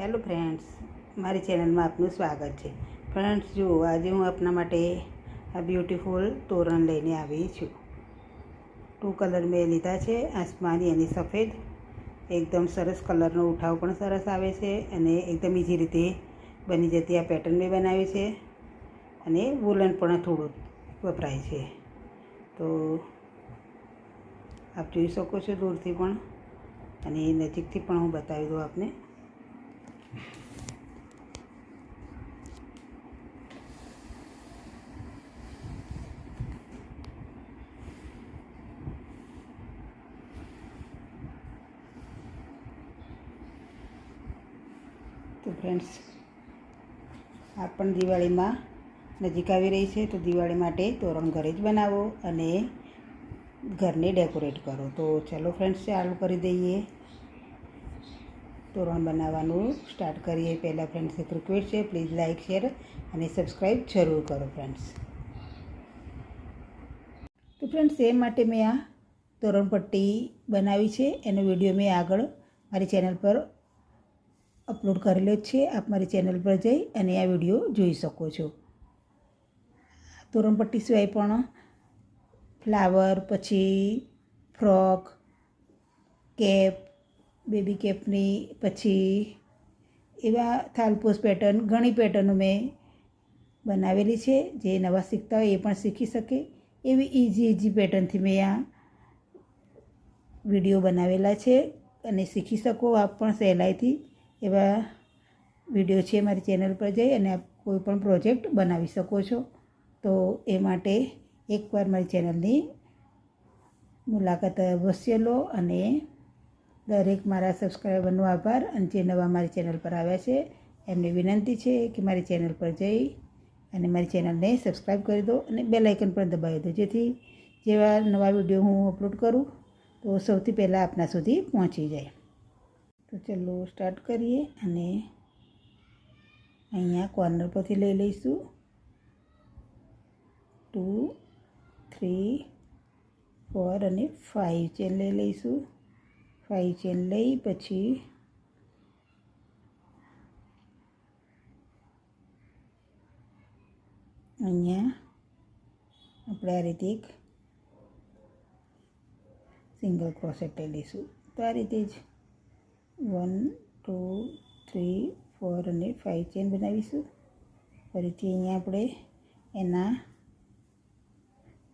Hello friends, મારી ચેનલમાં આપનું સ્વાગત છે। ફ્રેન્ડ્સ જુઓ, આજે હું આપના માટે આ બ્યુટીફુલ તોરણ લઈને આવી છું। 2 કલર મેં લીધા છે, આસમાની અને સફેદ। એકદમ સરસ કલરનો ઉઠાવ પણ સરસ આવે છે અને એકદમ ઇઝી રીતે બની જતી આ પેટર્ન મેં બનાવી છે અને વૂલન પણ થોડું વપરાય છે। તો આપ જોઈ શકો છો દૂરથી પણ અને નજીકથી પણ હું બતાવી દઉં આપને। તો ફ્રેન્ડ્સ, આ પણ દિવાળીમાં નજીક આવી રહી છે, તો દિવાળી માટે તોરણ ઘરે જ બનાવો અને ઘરને ડેકોરેટ કરો। તો ચલો ફ્રેન્ડ્સ, ચાલુ કરી દઈએ। તોરણ બનાવવાનું સ્ટાર્ટ કરીએ પહેલાં ફ્રેન્ડ્સ એક રિક્વેસ્ટ છે, પ્લીઝ લાઇક શેર અને સબસ્ક્રાઈબ જરૂર કરો ફ્રેન્ડ્સ। તો ફ્રેન્ડ્સ, એ માટે મેં આ તોરણ પટ્ટી બનાવી છે, એનો વિડીયો મેં આગળ મારી ચેનલ પર અપલોડ કરેલો જ છે। આપ મારી ચેનલ પર જઈ અને આ વિડીયો જોઈ શકો છો। તોરણ પટ્ટી સિવાય પણ ફ્લાવર, પછી ફ્રોક, કેપ, બેબી કેપની, પછી એવા થાલપોસ પેટર્ન, ઘણી પેટર્નો મેં બનાવેલી છે। જે નવા શીખતા હોય એ પણ શીખી શકે એવી ઇઝી પેટર્નથી મેં આ વિડીયો બનાવેલા છે અને શીખી શકો આપ પણ સહેલાઈથી એવા વિડીયો છે મારી ચેનલ પર જઈ અને આપ કોઈ પણ પ્રોજેક્ટ બનાવી શકો છો। તો એ માટે એકવાર મારી ચેનલની મુલાકાત અવશ્ય લો અને દરેક મારા સબસ્ક્રાઈબરનો આભાર અને જે નવા મારી ચેનલ પર આવ્યા છે એમને વિનંતી છે કે મારી ચેનલ પર જઈ અને મારી ચેનલને સબસ્ક્રાઈબ કરી દો અને બેલ આઇકન પણ દબાવી દો, જેથી જેવા નવા વિડીયો હું અપલોડ કરું તો સૌથી પહેલાં આપના સુધી પહોંચી જાય। તો ચલો સ્ટાર્ટ કરીએ અને અહીંયા કોર્નર પરથી લઈ લઈશું 2, 3, 4 અને 5 ચેન લઈ લઈશું। 5 ચેન લઈ પછી અહીંયા આપણે આ રીતે એક સિંગલ ક્રોસેટ લઈ લઈશું। તો આ રીતે જ 1, 2, 3, 4 અને 5 ચેન બનાવીશું। ફરીથી અહીંયા આપણે એના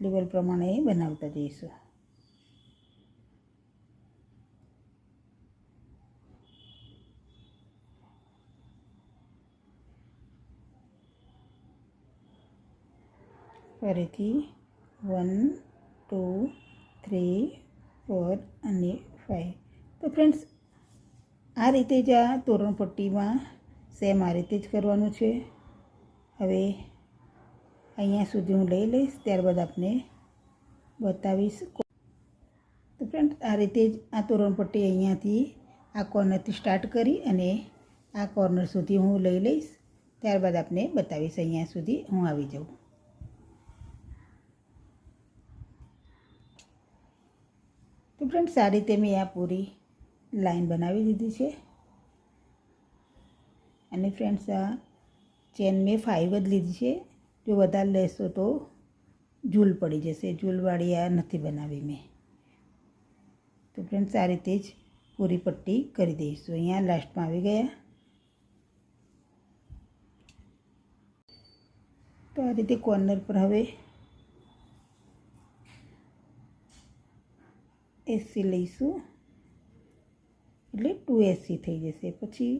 લેવલ પ્રમાણે બનાવતા જઈશું। ફરીથી 1, 2, 3, 4 અને 5। તો ફ્રેન્ડ્સ, આ રીતે જ આ તોરણ પટ્ટીમાં સેમ આ રીતે જ કરવાનું છે। હવે અહીંયા સુધી હું લઈ લઈશ, ત્યારબાદ આપને બતાવીશ। તો ફ્રેન્ડ્સ, આ રીતે જ આ તોરણ પટ્ટી અહીંયાથી આ કોર્નરથી સ્ટાર્ટ કરી અને આ કોર્નર સુધી હું લઈ લઈશ, ત્યારબાદ આપને બતાવીશ અહીંયા સુધી હું આવી જાઉં। તો ફ્રેન્ડ્સ, આ રીતે મેં આ પૂરી લાઈન બનાવી દીધી છે અને ફ્રેન્ડ્સ, આ ચેન મેં 5 જ લીધી છે। જો વધારે લેશો તો ઝૂલ પડી જશે, ઝૂલવાળી આ નથી બનાવી મેં। તો ફ્રેન્ડ્સ, આ રીતે જ પૂરી પટ્ટી કરી દઈશું। અહીંયા લાસ્ટમાં આવી ગયા। તો આ રીતે કોર્નર પર હવે એસી લઈશું એટલે 2 એસી થઈ જશે। પછી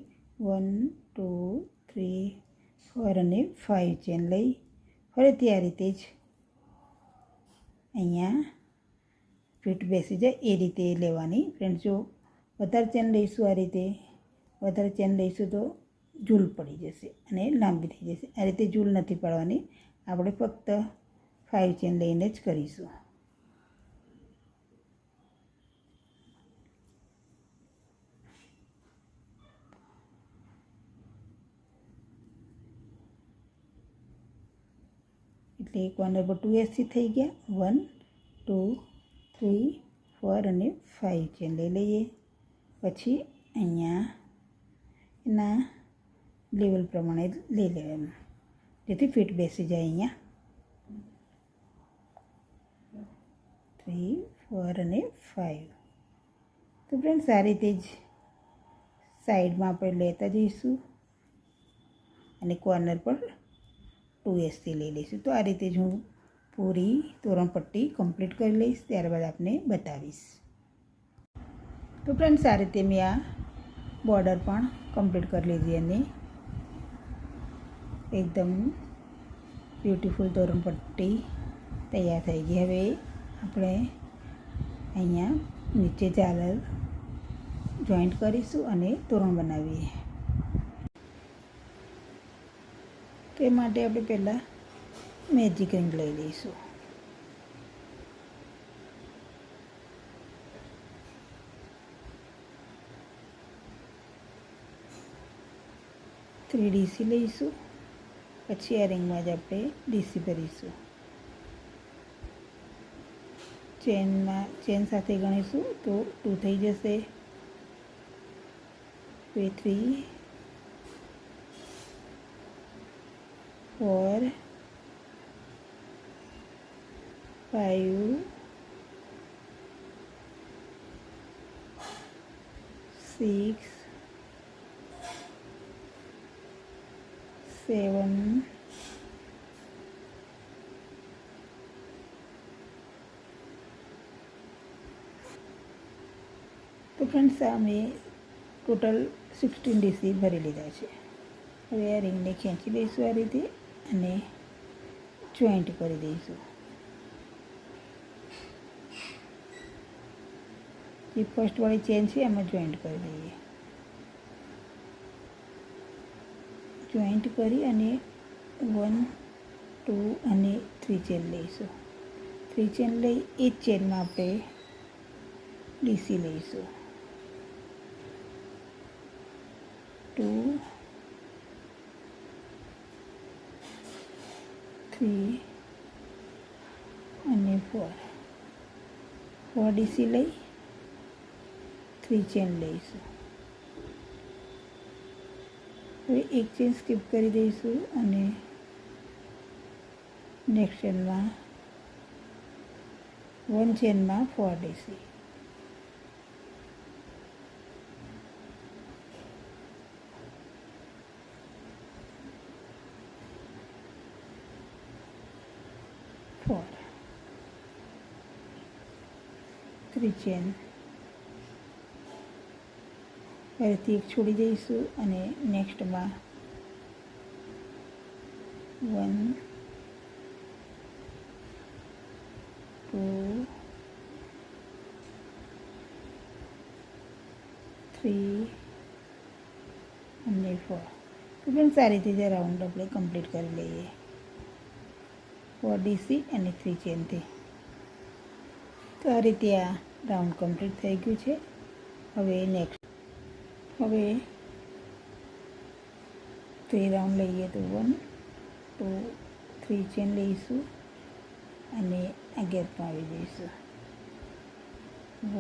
1, 2, 3, 4 અને 5 ચેન લઈ ફરીથી આ રીતે જ અહીંયા ફિટ બેસી જાય એ રીતે લેવાની। ફ્રેન્ડ્સ, જો વધારે ચેન લઈશું, આ રીતે વધારે ચેન લઈશું તો ઝૂલ પડી જશે અને લાંબી થઈ જશે। આ રીતે ઝૂલ નથી પાડવાની, આપણે ફક્ત 5 ચેન લઈને જ કરીશું। એટલે કોર્નર પર 2 એસી થઈ ગયા। 1, 2, 3, 4 અને 5 ચેન લઈ લઈએ। પછી અહીંયા એના લેવલ પ્રમાણે લઈ લેવાનું, જેથી ફિટ બેસી જાય. અહીંયા 3, 4 અને 5. તો ફ્રેન્ડ્સ, આ રીતે જ સાઈડમાં આપણે લેતા જઈશું અને કોર્નર પર 2Sથી લઈ લઈશું. તો આ રીતે જ હું પૂરી તોરણપટ્ટી કમ્પ્લીટ કરી લઈશ, ત્યારબાદ આપને બતાવીશ. તો ફ્રેન્ડ્સ, આ રીતે મેં આ બોર્ડર પણ કમ્પ્લીટ કરી લીધી અને એકદમ બ્યુટીફુલ તોરણપટ્ટી તૈયાર થઈ ગઈ. હવે આપણે અહીંયા નીચે ઝાલર જોઈન્ટ કરીશું અને તોરણ બનાવીએ. તો એ માટે આપણે પહેલાં મેજિક રિંગ લઈ લઈશું. થ્રી ડીસી લઈશું, પછી આ રિંગમાં જ આપણે ડીસી ભરીશું. ચેન સાથે ગણીશું તો 2 થઈ જશે. 3, 4, 5, 6, 7, તો ફ્રેન્ડ્સ, આ મેં ટોટલ 16 ડીસી ભરી લીધા છે. હવે આ રિંગને ખેંચી લઈશું આ રીતે અને જોઈન્ટ કરી દઈશું. જે ફર્સ્ટવાળી ચેન છે એમાં જોઈન્ટ કરી દઈએ. જોઈન્ટ કરી અને 1, 2 અને 3 ચેન લઈશું. 3 ચેન લઈ એ જ ચેનમાં આપણે ડીસી લઈશું. 2, 3 અને 4 ડીસી લઈ 3 ચેન લઈશું. હવે એક ચેન સ્કીપ કરી દઈશું અને નેક્સ્ટ ચેનમાં 1 ચેનમાં 4 ડીસી. થ્રી ચેન ફરીથી એક છોડી દઈશું અને નેક્સ્ટમાં 1, 2, 3 અને 4. તો ફ્રેન્ડ્સ, આ રીતે જે રાઉન્ડ આપણે કમ્પ્લીટ કરી લઈએ 4 ડીસી અને 3 ચેનથી. તો આ રીતે આ રાઉન્ડ કમ્પ્લીટ થઈ ગયું છે. હવે 3 રાઉન્ડ લઈએ તો 1, 2, 3 ચેન લઈશું અને આ ગેપમાં આવી જઈશું.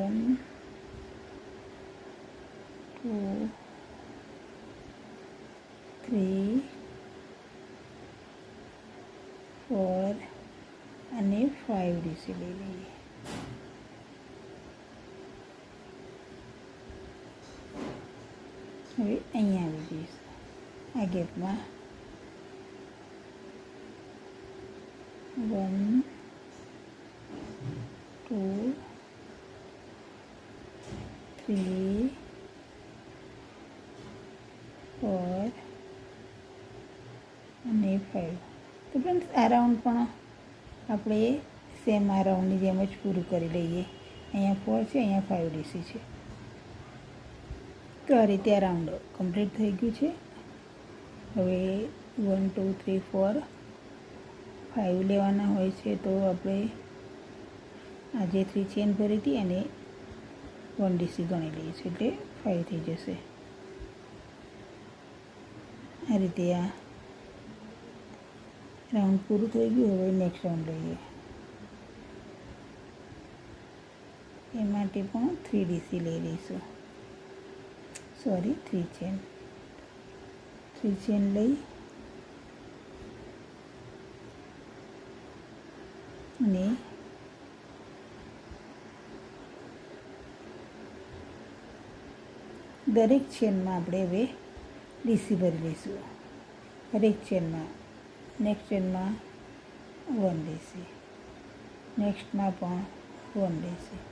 1, 2, 3, 4 અને 5 ડીસી લઈ લઈએ. હવે અહીંયા આવી જઈશું. આ ગેપમાં 1, 2, 3, 4 અને 5. તો ફ્રેન્ડ્સ, આ રાઉન્ડ પણ આપણે સેમ આ રાઉન્ડની જેમ જ પૂરું કરી લઈએ. અહીંયા 4 છે, અહીંયા 5 ડીસી છે. તો આ રીતે આ રાઉન્ડ કમ્પ્લીટ થઈ ગયું છે. હવે 1, 2, 3, 4, 5 લેવાના હોય છે તો આપણે આ જે 3 ચેન ભરી હતી અને 1 ડીસી ગણી લઈએ છીએ એટલે 5 થઈ જશે. આ રીતે આ રાઉન્ડ પૂરું થઈ ગયું. હવે નેક્સ્ટ રાઉન્ડ લઈએ. એ માટે પણ 3 ડીસી લઈ લઈશું. 3 ચેન. 3 ચેન લઈ અને દરેક ચેનમાં આપણે હવે ડીસી ભરી લઈશું. દરેક ચેનમાં નેક્સ્ટ ચેનમાં 1 ડીસી, નેક્સ્ટમાં પણ 1 ડીસી.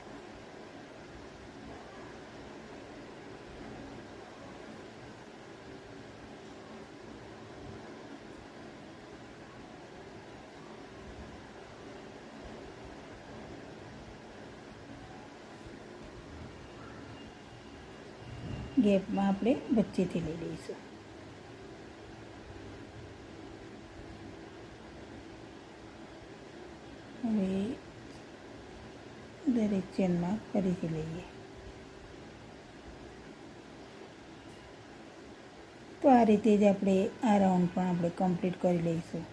ગેપમાં આપણે વચ્ચેથી લઈ લઈશું. હવે દરેક ચેનમાં ફરીથી લઈએ. તો આ રીતે જ આપણે આ રાઉન્ડ પણ આપણે કમ્પ્લીટ કરી લઈશું.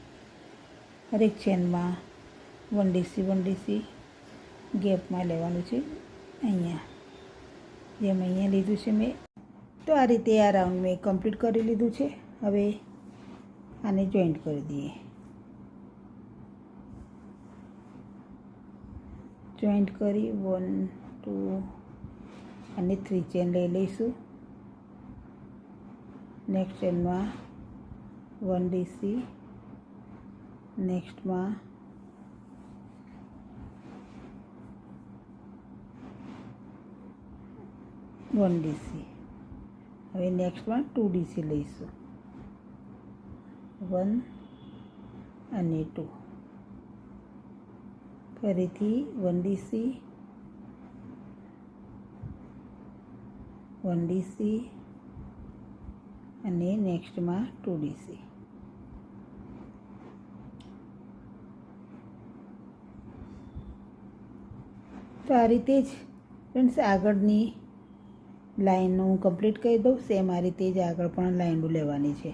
હરેક ચેનમાં 1 ડીસી ગેપમાં લેવાનું છે. અહીંયા જેમ અહીંયા લીધું છે મેં, તો આ રીતે આ રાઉન્ડ મેં કમ્પ્લીટ કરી લીધું છે. હવે આને જોઈન્ટ કરી દઈએ. જોઈન્ટ કરી 1 2 અને 3 ચેન લઈ લઈશું. નેક્સ્ટ ચેનમાં 1 ડીસી, નેક્સ્ટમાં 1 ડીસી. હવે નેક્સ્ટમાં 2 ડીસી લઈશું. 1 અને 2. ફરીથી 1 ડીસી, 1 ડીસી અને નેક્સ્ટમાં 2 ડીસી. તો આ રીતે જ ફ્રેન્ડ્સ આગળની લાઈન હું કમ્પ્લીટ કરી દઉં. સેમ આ રીતે જ આગળ પણ લાઈનો લેવાની છે.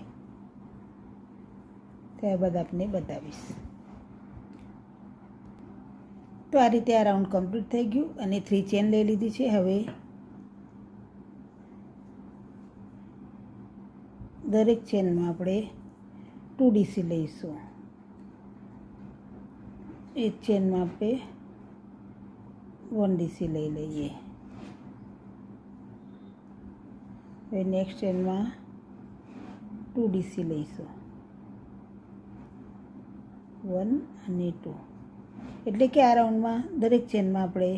ત્યારબાદ આપને બતાવીશ. તો આ રીતે આ રાઉન્ડ કમ્પ્લીટ થઈ ગયું અને 3 ચેન લઈ લીધી છે. હવે દરેક ચેનમાં આપણે 2 ડીસી લઈશું. એક ચેનમાં આપણે 1 ડીસી લઈ લઈએ. હવે નેક્સ્ટ ચેનમાં 2 ડીસી લઈશું. 1 અને 2. એટલે કે આ રાઉન્ડમાં દરેક ચેનમાં આપણે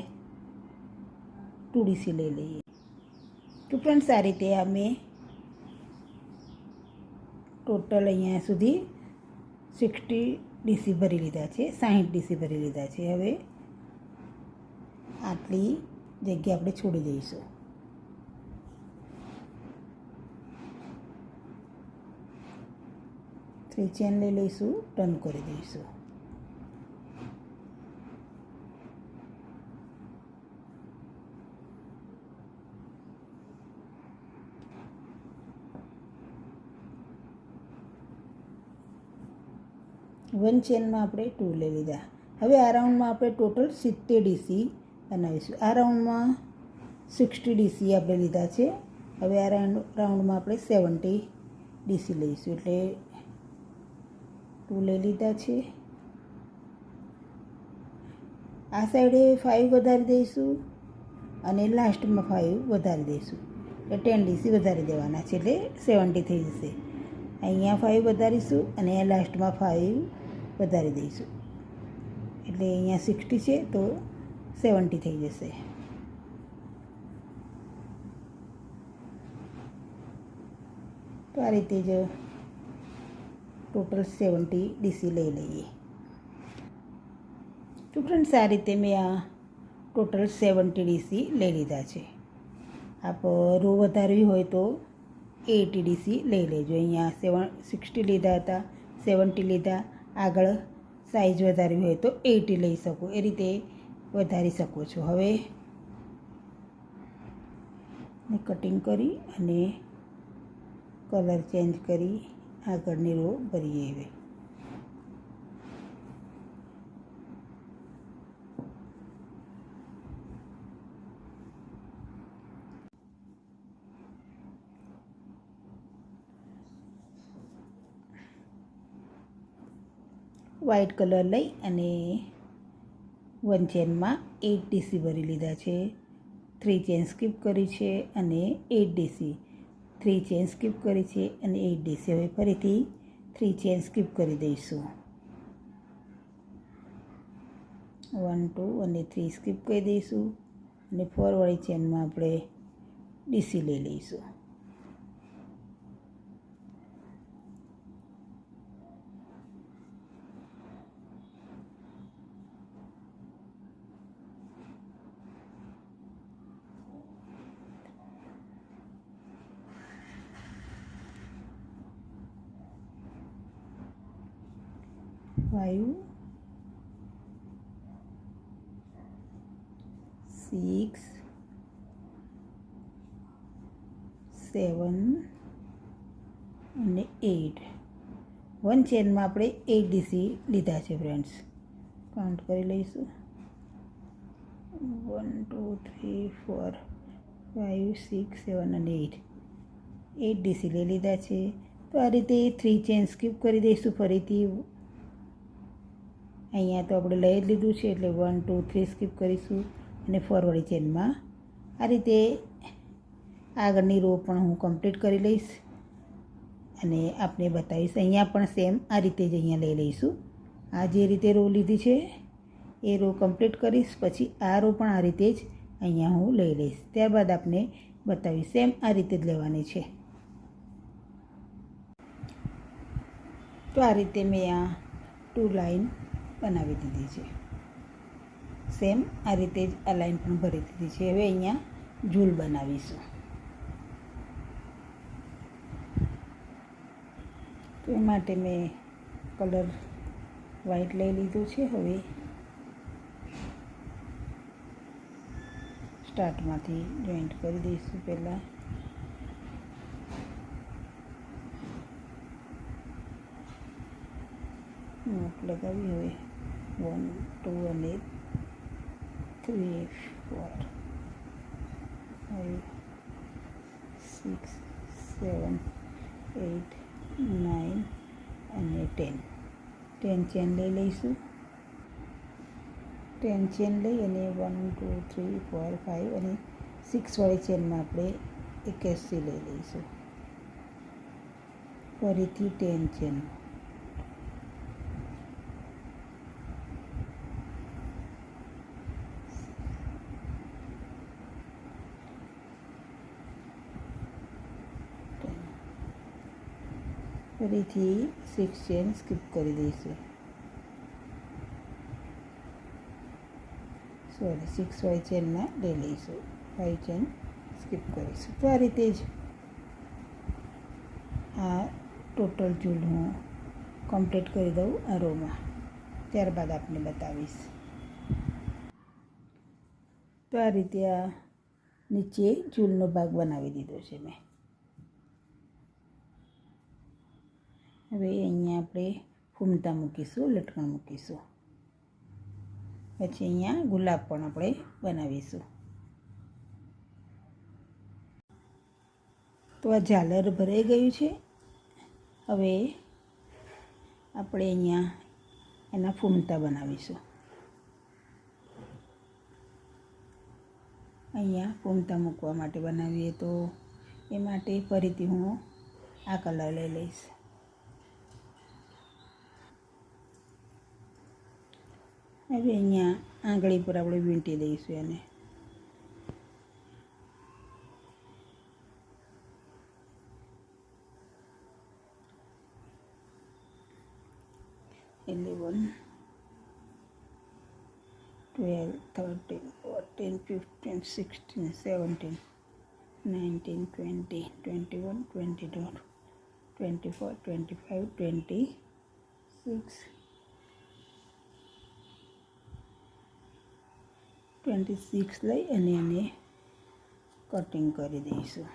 2 ડીસી લઈ લઈએ. તો ફ્રેન્ડ્સ આ રીતે અમે ટોટલ અહીંયા સુધી 60 ડીસી ભરી લીધા છે, 60 ડીસી ભરી લીધા છે. હવે આટલી જગ્યા આપણે છોડી દઈશું. થ્રી ચેન લઈ લઈશું, ટર્ન કરી દઈશું. વન ચેનમાં આપણે 2 લઈ લીધા. હવે આ રાઉન્ડમાં આપણે ટોટલ 70 ડીસી બનાવીશું. આ રાઉન્ડમાં 60 ડીસી આપણે લીધા છે. હવે આ રાઉન્ડમાં આપણે 70 ડીસી લઈશું. એટલે 2 લઈ લીધા છે. આ સાઈડે 5 વધારી દઈશું અને લાસ્ટમાં 5 વધારી દઈશું. એટલે 10 ડીસી વધારી દેવાના છે, એટલે 70 થઈ જશે. અહીંયા 5 વધારીશું અને લાસ્ટમાં 5 વધારી દઈશું. એટલે અહીંયા 60 છે તો 70 થઈ જશે. તો આ રીતે જ ટોટલ 70 ડીસી લઈ લઈએ. તો ફ્રેન્ડ્સ આ રીતે મેં આ ટોટલ 70 ડીસી લઈ લીધા છે. આપ રો વધારવી હોય તો 80 ડીસી લઈ લેજો. અહીંયા 60 લીધા હતા, 70 લીધા. આગળ સાઈઝ વધારવી હોય તો 80 લઈ શકો, એ રીતે વધારી શકો છો. હવે કટિંગ કરી અને કલર ચેન્જ કરી આગળની રો ભરીએ. હવે વ્હાઈટ કલર લઈ અને 1 ચેનમાં 8 ડીસી ભરી લીધા છે, 3 ચેન સ્કીપ કરી છે અને 8 ડીસી, 3 ચેન સ્કીપ કરી છે અને 8 ડીસી. હવે ફરીથી 3 ચેન સ્કીપ કરી દઈશું. 1 2 અને 3 સ્કીપ કરી દઈશું અને 4 વાળી ચેનમાં આપણે ડીસી લઈ લઈશું. ફાઈવ 6 7 અને 8. 1 ચેનમાં આપણે 8 ડીસી લીધા છે ફ્રેન્ડ્સ. કાઉન્ટ કરી લઈશું. 1 2 3 4 5 6 7 અને 8. 8 ડીસી લઈ લીધા છે. તો આ રીતે 3 ચેન સ્કીપ કરી દઈશું ફરીથી. અહીંયા તો આપણે લઈ જ લીધું છે એટલે 1 2 3 સ્કીપ કરીશું અને 4 વાળી ચેનમાં આ રીતે આગળની રો પણ હું કમ્પ્લીટ કરી લઈશ અને આપને બતાવીશ. અહીંયા પણ સેમ આ રીતે જ અહીંયા લઈ લઈશું. આ જે રીતે રો લીધી છે એ રો કમ્પ્લીટ કરીશ, પછી આ રો પણ આ રીતે જ અહીંયા હું લઈ લઈશ. ત્યારબાદ આપને બતાવીશ. સેમ આ રીતે જ લેવાની છે. તો આ રીતે મેં આ 2 લાઈન બનાવી દીધી છે. સેમ આ રીતે જ આ લાઈન પણ ભરી દીધી છે. હવે અહીંયા ઝૂલ બનાવીશું. તો એ માટે મેં કલર વ્હાઈટ લઈ લીધું છે. હવે સ્ટાર્ટમાંથી જોઈન્ટ કરી દઈશું. પહેલાં નોટ લગાવી. હવે 1 2 અને 3 4 5 6 7 8 9 અને 10. 10 ચેન લઈ લઈશું. 10 ચેન લઈ અને 1 2 3 4 5 અને 6 વાળી ચેનમાં આપણે 81 લઈ લઈશું. ફરીથી 10 ચેન. ફરીથી 6 ચેન સ્કીપ કરી દઈશું. સોરી 6 વાળી ચેનમાં લઈ લઈશું. 5 ચેન સ્કીપ કરીશું. તો આ રીતે જ આ ટોટલ ઝૂલ હું કમ્પ્લીટ કરી દઉં આ રોમાં. ત્યારબાદ આપને બતાવીશ. તો આ રીતે આ નીચે ઝૂલનો ભાગ બનાવી દીધો છે મેં. હવે અહીંયા આપણે ફૂમતા મૂકીશું, લટકણ મૂકીશું. પછી અહીંયા ગુલાબ પણ આપણે બનાવીશું. તો આ ઝાલર ભરાઈ ગયું છે. હવે આપણે અહીંયા એના ફૂમતા બનાવીશું. અહીંયા ફૂમતા મૂકવા માટે બનાવીએ તો એ માટે ફરીથી હું આ કલર લઈ લઈશ. હવે અહીંયા આંગળી પર આપણે વીંટી દઈશું એને. Eleven, 12, 13, 14, 15, 16, 17, 19, 20, 21, 22, 24, 25, 26, 26 લઈ અને એને કટિંગ કરી દઈશું.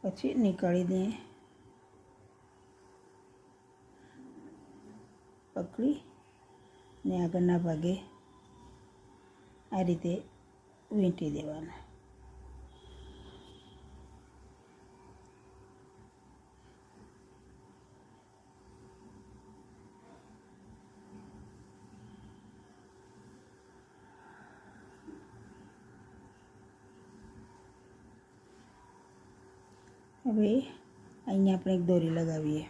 પછી નીકાળી દઈએ. પકડી ને આગળના ભાગે આ રીતે વીંટી દેવાના. હવે અહીંયા આપણે એક દોરી લગાવીએ,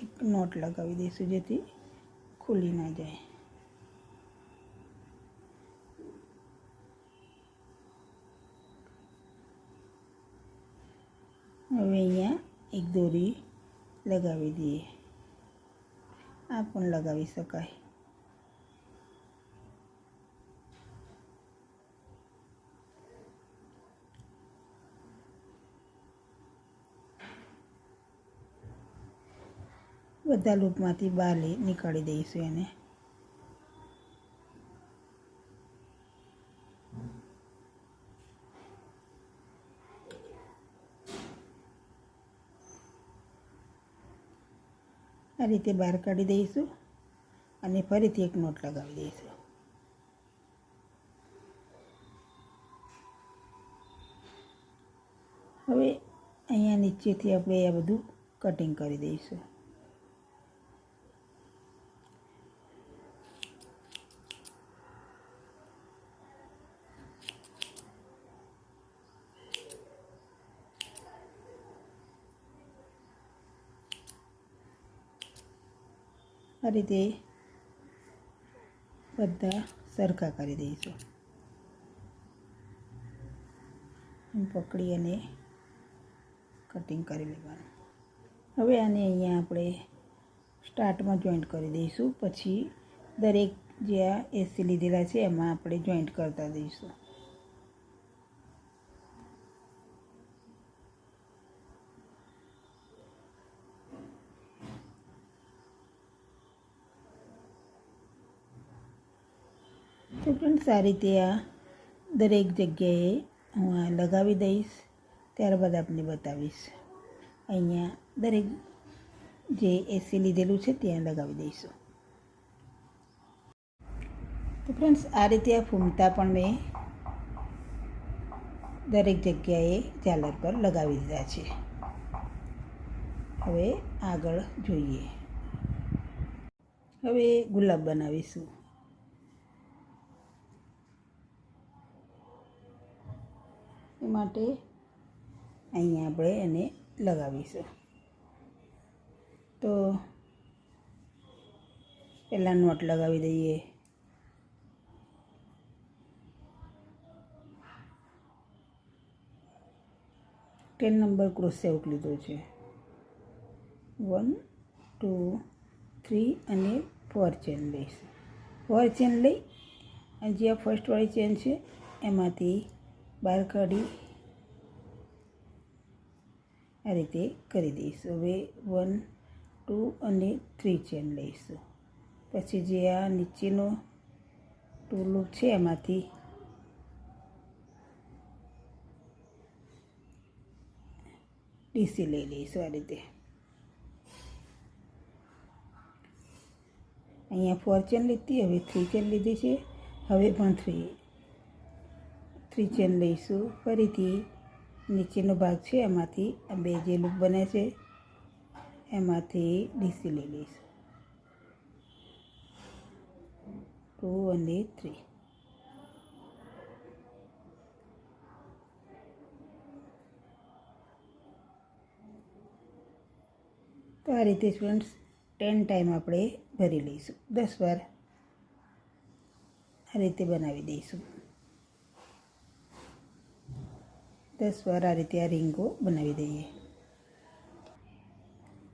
એક નોટ લગાવી દઈશું જેથી ખુલી ના જાય. હવે અહીંયા એક દોરી લગાવી દઈએ, આ પણ લગાવી શકાય. બધા લૂપમાંથી બહાર નીકાળી દઈશું એને. આ રીતે બહાર કાઢી દઈશું અને ફરીથી એક નોટ લગાવી દઈશું. હવે અહીંયા નીચેથી આપણે આ બધું કટિંગ કરી દઈશું. આ રીતે બધા સરખા કરી દઈશું. પકડી અને કટિંગ કરી લેવાનું. હવે આને અહીંયા આપણે સ્ટાર્ટમાં જોઈન્ટ કરી દઈશું. પછી દરેક જે આ એસી લીધેલા છે એમાં આપણે જોઈન્ટ કરતા દઈશું. તો ફ્રેન્ડ્સ આ રીતે આ દરેક જગ્યાએ હું આ લગાવી દઈશ, ત્યારબાદ આપને બતાવીશ. અહીંયા દરેક જે એસી લીધેલું છે ત્યાં લગાવી દઈશું. તો ફ્રેન્ડ્સ આ રીતે આ ફૂમતા પણ મેં દરેક જગ્યાએ ઝાલર પર લગાવી દીધા છે. હવે આગળ જોઈએ. હવે ગુલાબ બનાવીશું. એ માટે અહીંયા આપણે એને લગાવીશું. તો પહેલાં નોટ લગાવી દઈએ. ટેન નંબર ક્રોશિયા હૂક લીધો છે. 1 2 3 અને 4 ચેન લઈશું. 4 ચેન લઈ અને જે આ ફર્સ્ટવાળી ચેન છે એમાંથી બહાર કાઢી આ રીતે કરી દઈશું. હવે 1 2 અને 3 ચેન લઈશું. પછી જે આ નીચેનો 2 લૂપ છે એમાંથી ડીસી લઈ લઈશું. આ રીતે અહીંયા 4 ચેન લીધી, હવે 3 ચેન લીધી છે. હવે પણ 3 ચેન લઈશું. ફરીથી નીચેનો ભાગ છે એમાંથી આ બે જે લૂપ બને છે એમાંથી ડીસી લઈ લઈશું. 2 અને 3. તો આ રીતે ફ્રેન્ડ્સ 10 ટાઈમ આપણે ભરી લઈશું. 10 વાર આ રીતે બનાવી દઈશું. 10 વાર આ રીતે આ રીંગો બનાવી દઈએ.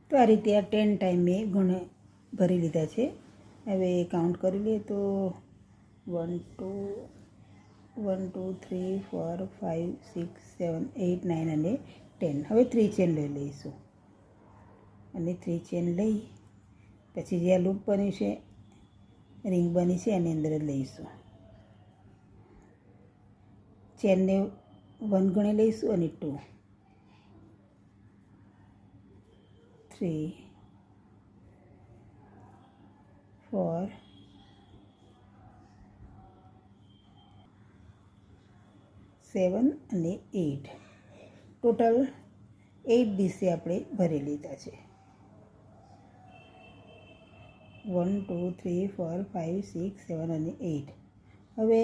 તો આ રીતે આ 10 ટાઈમ મેં ઘણે ભરી લીધા છે. હવે કાઉન્ટ કરી લઈએ તો 1 2 3 4 5 6 7 8 9 અને 10. હવે 3 ચેન લઈ લઈશું અને 3 ચેન લઈ પછી જે આ લૂપ બન્યું છે રિંગ બની છે એની અંદર જ લઈશું. ચેનને 1 ગણી લઈશું અને 2 3 4 7 અને 8. ટોટલ 8 ડીસી આપણે ભરી લીધા છે. 1 2 3 4 5 6 7 અને 8. હવે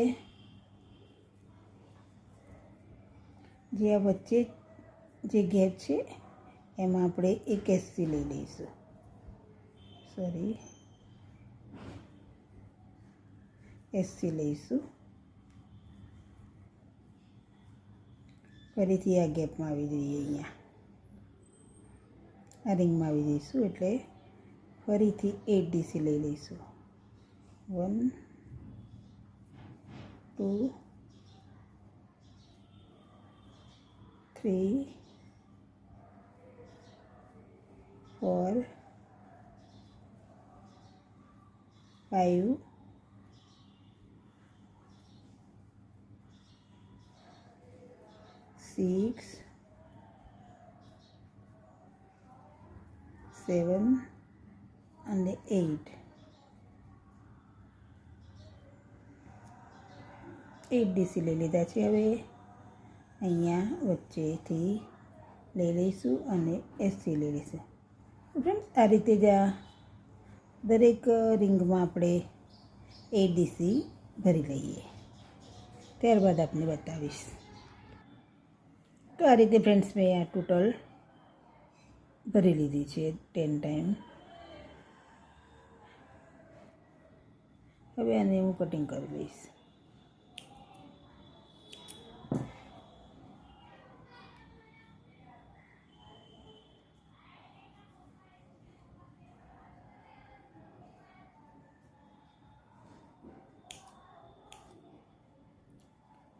જે આ વચ્ચે જે ગેપ છે એમાં આપણે એક એસસી લઈ લઈશું. એસસી લઈશું. ફરીથી આ ગેપમાં આવી જઈએ, અહીંયા આ રિંગમાં આવી જઈશું. એટલે ફરીથી 8 ડીસી લઈ લઈશું. 1 2 3 4 5 6 7 અને 8 ડીસી લઈ લીધા છે. હવે અહીંયા વચ્ચેથી લઈ લઈશું અને એસસી લઈ લઈશું. ફ્રેન્ડ્સ, આ રીતે જ આ દરેક રિંગમાં આપણે 8 ડીસી ભરી લઈએ. ત્યારબાદ આપને બતાવીશ. તો આ રીતે ફ્રેન્ડ્સ મેં આ ટોટલ ભરી લીધી છે 10 ટાઈમ. હવે આને હું કટિંગ કરી લઈશ.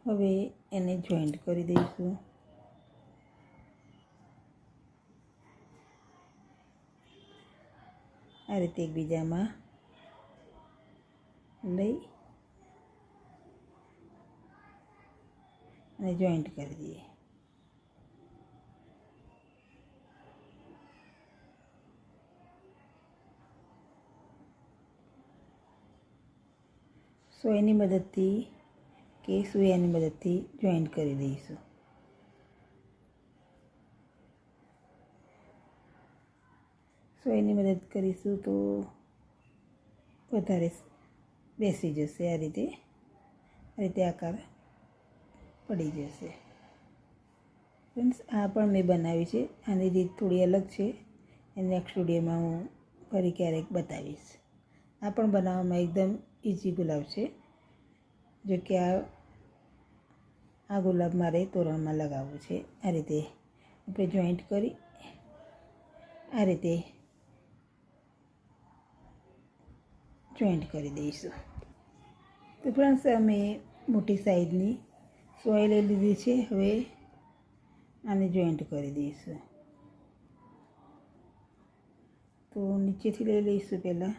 હવે એને જોઈન્ટ કરી દઈશું. આ રીતે એકબીજામાં લઈ અને જોઈન્ટ કરી દઈએ. સોયની મદદથી કે સૂયાની મદદથી જોઈન્ટ કરી દઈશું. સોયની મદદ કરીશું તો વધારે બેસી જશે. આ રીતે આકાર પડી જશે. ફ્રેન્ડ્સ, આ પણ મેં બનાવી છે. આની રીત થોડી અલગ છે. એ નેક્સ્ટ વિડીયોમાં હું ફરી ક્યારેક બતાવીશ. આ પણ બનાવવામાં એકદમ ઇઝી ગુલાબ છે. જો કે આ ગુલાબ મારે તોરણમાં લગાવવું છે. આ રીતે આપણે જોઈન્ટ કરી આ રીતે જોઈન્ટ કરી દઈશું. તો ફ્રેન્ડ્સ, અમે મોટી સાઈઝની સોય લઈ લીધી છે. હવે આને જોઈન્ટ કરી દઈશું. તો નીચેથી લઈ લઈશું પહેલાં.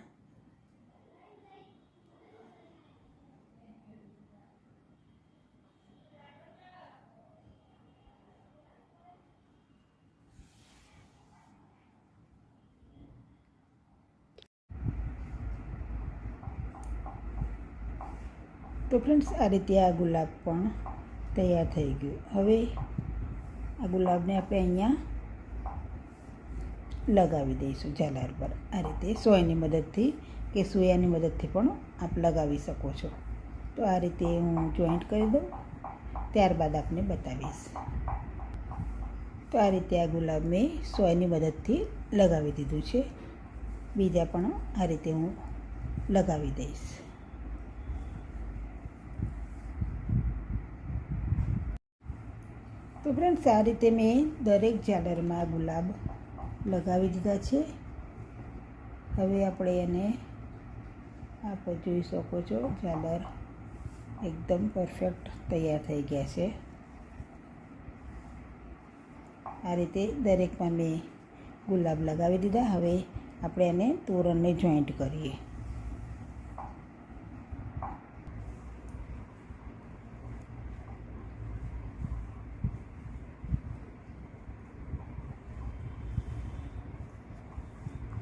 તો ફ્રેન્ડ્સ, આ રીતે આ ગુલાબ પણ તૈયાર થઈ ગયું. હવે આ ગુલાબને આપણે અહીંયા લગાવી દઈશું ઝાલર પર. આ રીતે સોયની મદદથી કે સૂયાની મદદથી પણ આપ લગાવી શકો છો. તો આ રીતે હું જોઈન્ટ કરી દઉં, ત્યારબાદ આપને બતાવીશ. તો આ રીતે આ ગુલાબ મેં સોયની મદદથી લગાવી દીધું છે. બીજા પણ આ રીતે હું લગાવી દઈશ. તો ફ્રેન્ડ્સ, આ રીતે મેં દરેક ઝાલરમાં ગુલાબ લગાવી દીધા છે. હવે આપણે એને આપ જોઈ શકો છો, ઝાલર એકદમ પરફેક્ટ તૈયાર થઈ ગયા છે. આ રીતે દરેકમાં મેં ગુલાબ લગાવી દીધા. હવે આપણે એને તોરણને જોઈન્ટ કરીએ.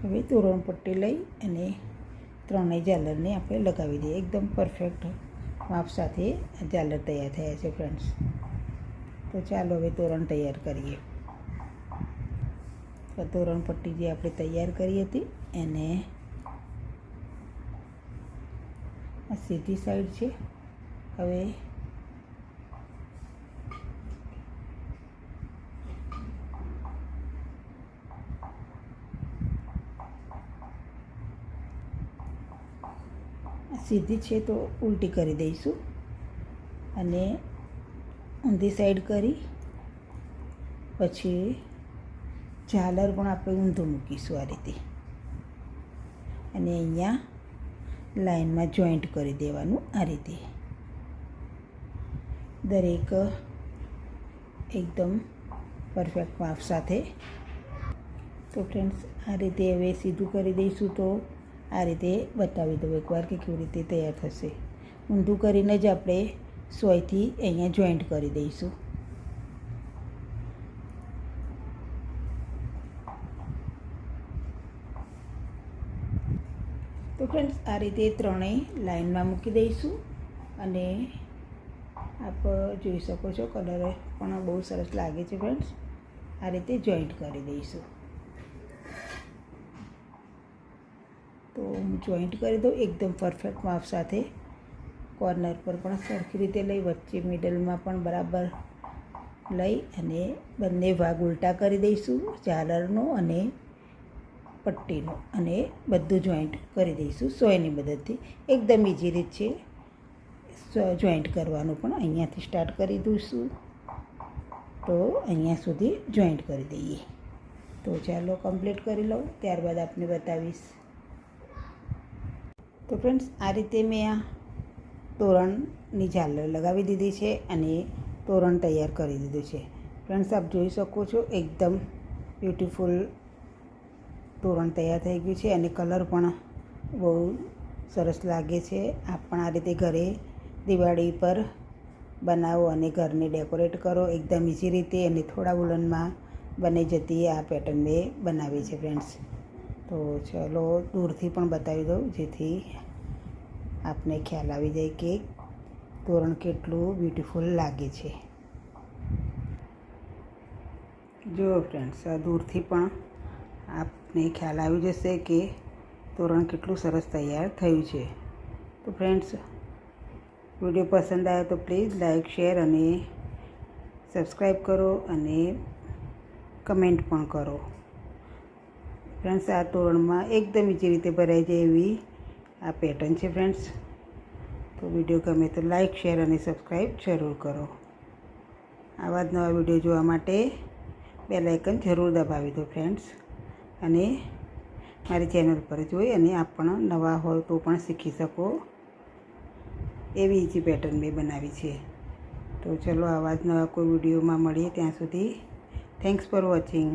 હવે તોરણ પટ્ટી લઈ અને ત્રણેય ઝાલરને આપણે લગાવી દઈએ. એકદમ પરફેક્ટ માપ સાથે આ ઝાલર તૈયાર થયા છે ફ્રેન્ડ્સ. તો ચાલો હવે તોરણ તૈયાર કરીએ. તો તોરણ પટ્ટી જે આપણે તૈયાર કરી હતી એને આ સીધી સાઈડ છે. હવે સીધી છે તો ઉલટી કરી દઈશું અને ઊંધી સાઈડ કરી પછી ઝાલર પણ આપણે ઊંધું મૂકીશું આ રીતે અને અહીંયા લાઈનમાં જોઈન્ટ કરી દેવાનું આ રીતે દરેક એકદમ પરફેક્ટ માપ સાથે. તો ફ્રેન્ડ્સ આ રીતે હવે સીધું કરી દઈશું. તો આ રીતે બતાવી દઉં એકવાર કે કેવી રીતે તૈયાર થશે. ઊંધું કરીને જ આપણે સોયથી અહીંયા જોઈન્ટ કરી દઈશું. તો ફ્રેન્ડ્સ આ રીતે ત્રણેય લાઈનમાં મૂકી દઈશું અને આપ જોઈ શકો છો કલર પણ બહુ સરસ લાગે છે ફ્રેન્ડ્સ. આ રીતે જોઈન્ટ કરી દઈશું. તો હું જોઈન્ટ કરી દઉં એકદમ પરફેક્ટ માપ સાથે. કોર્નર પર પણ સરખી રીતે લઈ વચ્ચે મિડલમાં પણ બરાબર લઈ અને બંને ભાગ ઉલટા કરી દઈશું ઝાલરનો અને પટ્ટીનો અને બધું જોઈન્ટ કરી દઈશું સોયની મદદથી. એકદમ ઇઝી રીત છે જોઈન્ટ કરવાનું પણ. અહીંયાથી સ્ટાર્ટ કરી દઈશું તો અહીંયા સુધી જોઈન્ટ કરી દઈએ. તો ચાલો કમ્પ્લીટ કરી લઉં ત્યારબાદ આપને બતાવીશ. તો ફ્રેન્ડ્સ આ રીતે મેં આ તોરણની ઝાલર લગાવી દીધી છે અને તોરણ તૈયાર કરી દીધું છે. ફ્રેન્ડ્સ આપ જોઈ શકો છો એકદમ બ્યુટીફુલ તોરણ તૈયાર થઈ ગયું છે અને કલર પણ બહુ સરસ લાગે છે. આપ પણ આ રીતે ઘરે દિવાળી પર બનાવો અને ઘરને ડેકોરેટ કરો એકદમ ઇઝી રીતે અને થોડા વુલનમાં બની જતી આ પેટર્ન મેં બનાવી છે ફ્રેન્ડ્સ. તો ચલો દૂરથી પણ બતાવી દઉં જેથી આપને ખ્યાલ આવી જાય કે તોરણ કેટલું બ્યુટીફુલ લાગે છે. જો ફ્રેન્ડ્સ આ દૂરથી પણ આપને ખ્યાલ આવી જશે કે તોરણ કેટલું સરસ તૈયાર થયું છે. તો ફ્રેન્ડ્સ વિડીયો પસંદ આવે તો પ્લીઝ લાઈક શેર અને સબસ્ક્રાઈબ કરો અને કમેન્ટ પણ કરો. ફ્રેન્ડ્સ આ તોરણમાં એકદમ ઇઝી રીતે ભરાઈ જાય એવી આ પેટર્ન છે ફ્રેન્ડ્સ. તો વિડીયો ગમે તો લાઈક શેર અને સબસ્ક્રાઈબ જરૂર કરો. આવા જ નવા વિડીયો જોવા માટે બેલ આઇકન જરૂર દબાવી દો ફ્રેન્ડ્સ. અને મારી ચેનલ પર જોઈ અને આપ પણ નવા હોય તો પણ શીખી શકો એવી ઇઝી પેટર્ન મેં બનાવી છે. તો ચલો આવા જ નવા કોઈ વિડીયોમાં મળીએ ત્યાં સુધી થેન્ક્સ ફોર વોચિંગ.